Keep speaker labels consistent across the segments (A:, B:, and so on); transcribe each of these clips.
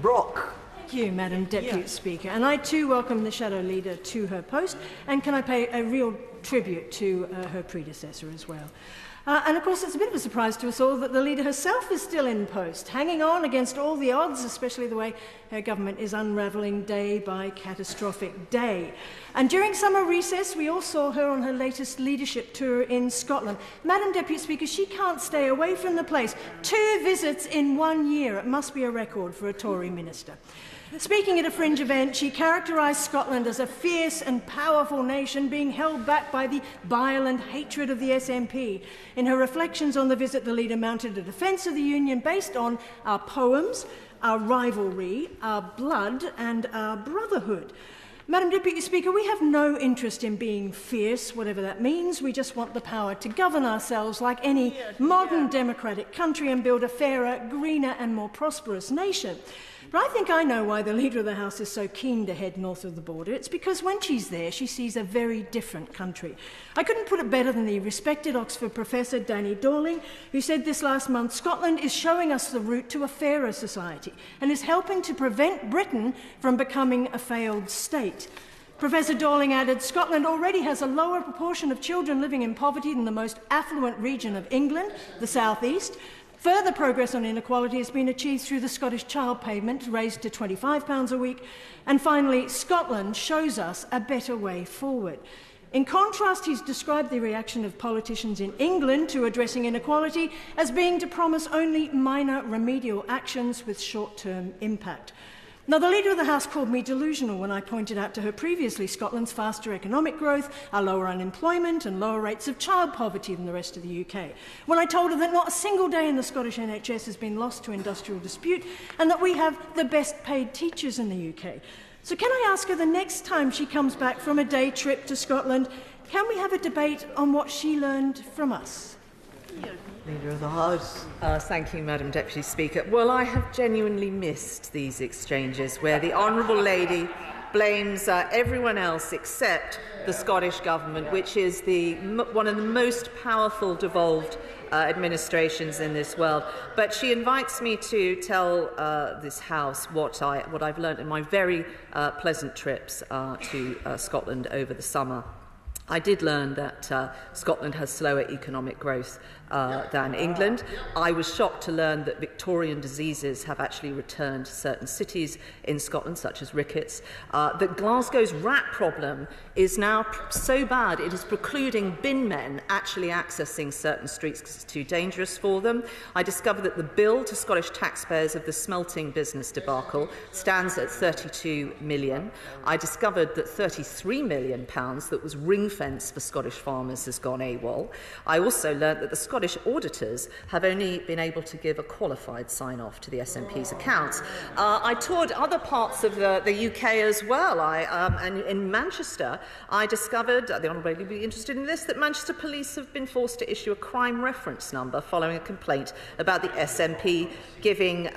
A: Brock.
B: Thank you, Madam Deputy Speaker. And I too welcome the Shadow Leader to her post, and can I pay a real tribute to her predecessor as well. And of course, it's a bit of a surprise to us all that the leader herself is still in post, hanging on against all the odds, especially the way her government is unravelling day by catastrophic day. And during summer recess, we all saw her on her latest leadership tour in Scotland. Madam Deputy Speaker, she can't stay away from the place. 2 visits in 1 year. It must be a record for a Tory minister. Speaking at a fringe event, she characterised Scotland as a fierce and powerful nation being held back by the bile and hatred of the SNP. In her reflections on the visit, the leader mounted a defence of the Union based on our poems, our rivalry, our blood and our brotherhood. Madam Deputy Speaker, we have no interest in being fierce, whatever that means. We just want the power to govern ourselves like any modern democratic country and build a fairer, greener and more prosperous nation. But I think I know why the Leader of the House is so keen to head north of the border. It's because when she's there, she sees a very different country. I couldn't put it better than the respected Oxford professor Danny Dorling, who said this last month, Scotland is showing us the route to a fairer society and is helping to prevent Britain from becoming a failed state. Professor Dorling added, Scotland already has a lower proportion of children living in poverty than the most affluent region of England, the South East. Further progress on inequality has been achieved through the Scottish child payment, raised to £25 a week. And finally, Scotland shows us a better way forward. In contrast, he's described the reaction of politicians in England to addressing inequality as being to promise only minor remedial actions with short-term impact. Now, the Leader of the House called me delusional when I pointed out to her previously Scotland's faster economic growth, our lower unemployment and lower rates of child poverty than the rest of the UK. When I told her that not a single day in the Scottish NHS has been lost to industrial dispute and that we have the best paid teachers in the UK. So can I ask her the next time she comes back from a day trip to Scotland, can we have a debate on what she learned from us?
A: Leader of the House.
C: Thank you, Madam Deputy Speaker. Well, I have genuinely missed these exchanges where the Honourable Lady blames everyone else except the Scottish Government, which is one of the most powerful devolved administrations in this world. But she invites me to tell this House what I've learnt in my very pleasant trips to Scotland over the summer. I did learn that Scotland has slower economic growth than England. I was shocked to learn that Victorian diseases have actually returned to certain cities in Scotland, such as rickets. That Glasgow's rat problem is now so bad it is precluding binmen actually accessing certain streets because it's too dangerous for them. I discovered that the bill to Scottish taxpayers of the smelting business debacle stands at £32 million. I discovered that £33 million that was ring-fenced for Scottish farmers has gone AWOL. I also learnt that the Scottish auditors have only been able to give a qualified sign-off to the SNP's accounts. I toured other parts of the UK as well. And in Manchester, I discovered, the Honourable Lady will be interested in this, that Manchester Police have been forced to issue a crime reference number following a complaint about the SNP giving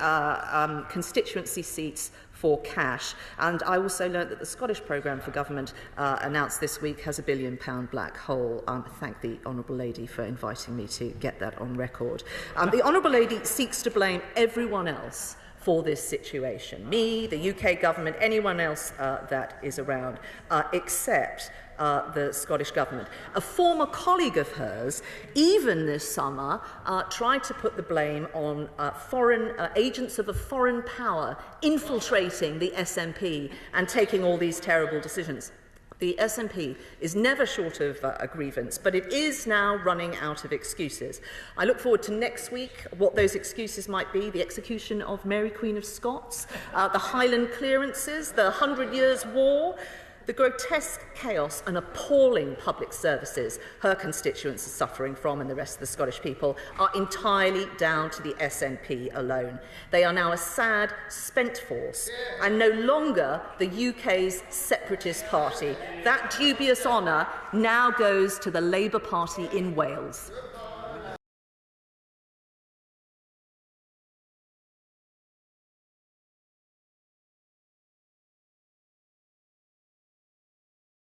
C: constituency seats for cash. And I also learnt that the Scottish programme for government announced this week has a £1 billion black hole. I thank the Honourable Lady for inviting me to get that on record. The Honourable Lady seeks to blame everyone else for this situation. Me, the UK government, anyone else that is around, except the Scottish Government. A former colleague of hers, even this summer, tried to put the blame on foreign agents of a foreign power infiltrating the SNP and taking all these terrible decisions. The SNP is never short of a grievance, but it is now running out of excuses. I look forward to next week, what those excuses might be: the execution of Mary Queen of Scots, the Highland clearances, the 100 Years' War, the grotesque chaos and appalling public services her constituents are suffering from, and the rest of the Scottish people, are entirely down to the SNP alone. They are now a sad, spent force, and no longer the UK's separatist party. That dubious honour now goes to the Labour Party in Wales.